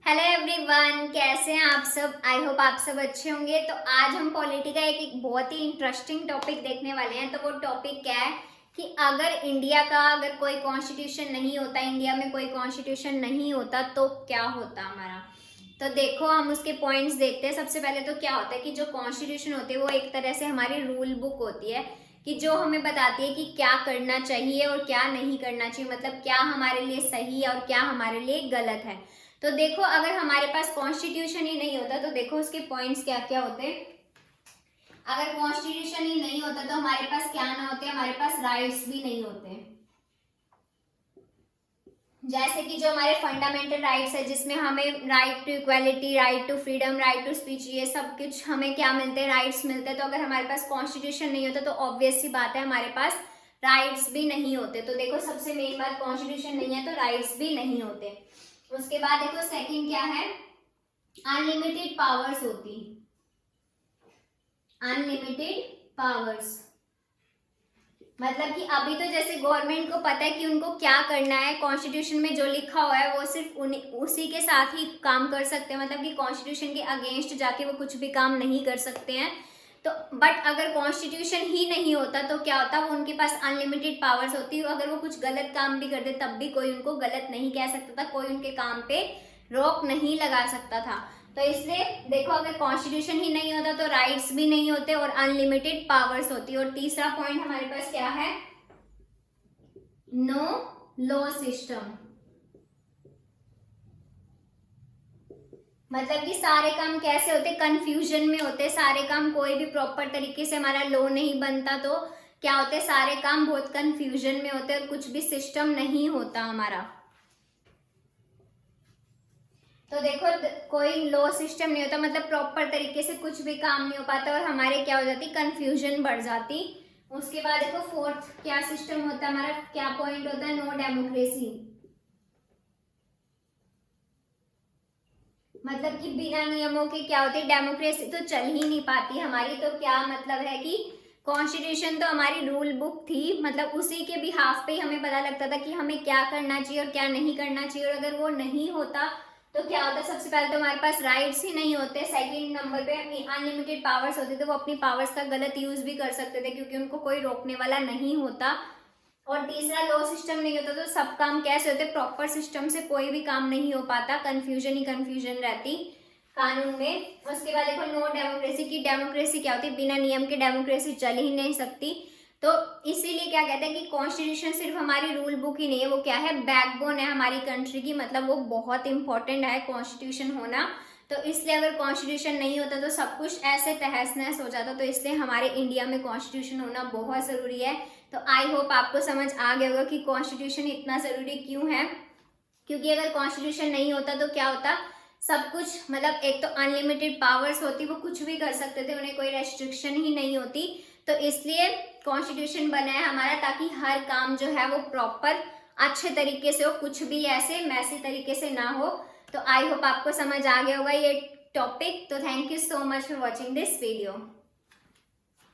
Hello everyone, कैसे हैं आप सब। आई होप आप सब अच्छे होंगे। तो आज हम पॉलिटी का एक बहुत ही इंटरेस्टिंग टॉपिक देखने वाले हैं। तो वो टॉपिक क्या है कि अगर कोई कॉन्स्टिट्यूशन नहीं होता, इंडिया में कोई कॉन्स्टिट्यूशन नहीं होता तो क्या होता हमारा। तो देखो हम उसके पॉइंट्स देखते हैं। सबसे पहले तो क्या होता है कि जो कॉन्स्टिट्यूशन होती है वो एक तरह से हमारी रूल बुक होती है कि जो हमें बताती है कि क्या करना चाहिए और क्या नहीं करना चाहिए, मतलब क्या हमारे लिए सही है और क्या हमारे लिए गलत है। तो देखो अगर हमारे पास कॉन्स्टिट्यूशन ही नहीं होता तो देखो उसके पॉइंट्स क्या क्या होते। अगर कॉन्स्टिट्यूशन ही नहीं होता तो हमारे पास क्या ना होते, हमारे पास राइट्स भी नहीं होते। जैसे कि जो हमारे फंडामेंटल राइट्स है जिसमें हमें right to equality, right to freedom, right to speech, ये सब कुछ हमें क्या मिलते हैं, राइट्स मिलते हैं। तो अगर हमारे पास कॉन्स्टिट्यूशन नहीं होता तो ऑब्वियस सी बात है हमारे पास राइट्स भी नहीं होते। तो देखो सबसे मेन बात, कॉन्स्टिट्यूशन नहीं है तो राइट्स भी नहीं होते। उसके बाद देखो सेकंड क्या है, अनलिमिटेड पावर्स होती, अनलिमिटेड पावर्स। मतलब कि अभी तो जैसे गवर्नमेंट को पता है कि उनको क्या करना है, कॉन्स्टिट्यूशन में जो लिखा हुआ है वो सिर्फ उसी के साथ ही काम कर सकते हैं। मतलब कि कॉन्स्टिट्यूशन के अगेंस्ट जाके वो कुछ भी काम नहीं कर सकते हैं। तो बट अगर कॉन्स्टिट्यूशन ही नहीं होता तो क्या होता, वो उनके पास अनलिमिटेड पावर्स होती। अगर वो कुछ गलत काम भी करते तब भी कोई उनको गलत नहीं कह सकता था, कोई उनके काम पे रोक नहीं लगा सकता था। तो इसलिए देखो अगर कॉन्स्टिट्यूशन ही नहीं होता तो राइट्स भी नहीं होते और अनलिमिटेड पावर्स होती। और तीसरा पॉइंट हमारे पास क्या है, नो लॉ सिस्टम। मतलब कि सारे काम कैसे होते, कंफ्यूजन में होते सारे काम, कोई भी प्रॉपर तरीके से हमारा लॉ नहीं बनता। तो क्या होते, सारे काम बहुत कंफ्यूजन में होते और कुछ भी सिस्टम नहीं होता हमारा। तो देखो कोई लॉ सिस्टम नहीं होता, मतलब प्रॉपर तरीके से कुछ भी काम नहीं हो पाता और हमारे क्या हो जाती, कंफ्यूजन बढ़ जाती। उसके बाद देखो फोर्थ क्या सिस्टम होता है हमारा, क्या पॉइंट होता है, नो डेमोक्रेसी। मतलब कि बिना नियमों के क्या होती है, डेमोक्रेसी तो चल ही नहीं पाती हमारी। तो क्या मतलब है कि कॉन्स्टिट्यूशन तो हमारी रूल बुक थी, मतलब उसी के बिहाफ पे ही हमें पता लगता था कि हमें क्या करना चाहिए और क्या नहीं करना चाहिए। और अगर वो नहीं होता तो क्या होता, सबसे पहले तो हमारे पास राइट्स ही नहीं होते, सेकंड नंबर पे अनलिमिटेड पावर्स होते थे, वो अपनी पावर्स का गलत यूज भी कर सकते थे क्योंकि उनको कोई रोकने वाला नहीं होता। और तीसरा लॉ सिस्टम नहीं होता तो सब काम कैसे होते, प्रॉपर सिस्टम से कोई भी काम नहीं हो पाता, कंफ्यूजन ही कंफ्यूजन रहती कानून में। उसके बाद देखो नो डेमोक्रेसी की, डेमोक्रेसी क्या होती है, बिना नियम के डेमोक्रेसी चल ही नहीं सकती। तो इसीलिए क्या कहते हैं कि कॉन्स्टिट्यूशन सिर्फ हमारी रूल बुक ही नहीं है, वो क्या है, बैकबोन है हमारी कंट्री की। मतलब वो बहुत इंपॉर्टेंट है कॉन्स्टिट्यूशन होना। तो इसलिए अगर कॉन्स्टिट्यूशन नहीं होता तो सब कुछ ऐसे तहस नहस हो जाता। तो इसलिए हमारे इंडिया में कॉन्स्टिट्यूशन होना बहुत ज़रूरी है। तो आई होप आपको समझ आ गया होगा कि कॉन्स्टिट्यूशन इतना ज़रूरी क्यों है। क्योंकि अगर कॉन्स्टिट्यूशन नहीं होता तो क्या होता, सब कुछ, मतलब एक तो अनलिमिटेड पावर्स होती, वो कुछ भी कर सकते थे, उन्हें कोई रेस्ट्रिक्शन ही नहीं होती। तो इसलिए कॉन्स्टिट्यूशन बना है हमारा ताकि हर काम जो है वो प्रॉपर अच्छे तरीके से हो, कुछ भी ऐसे मैसी तरीके से ना हो। तो आई होप आपको समझ आ गया होगा ये टॉपिक। तो thank you so much for watching this video.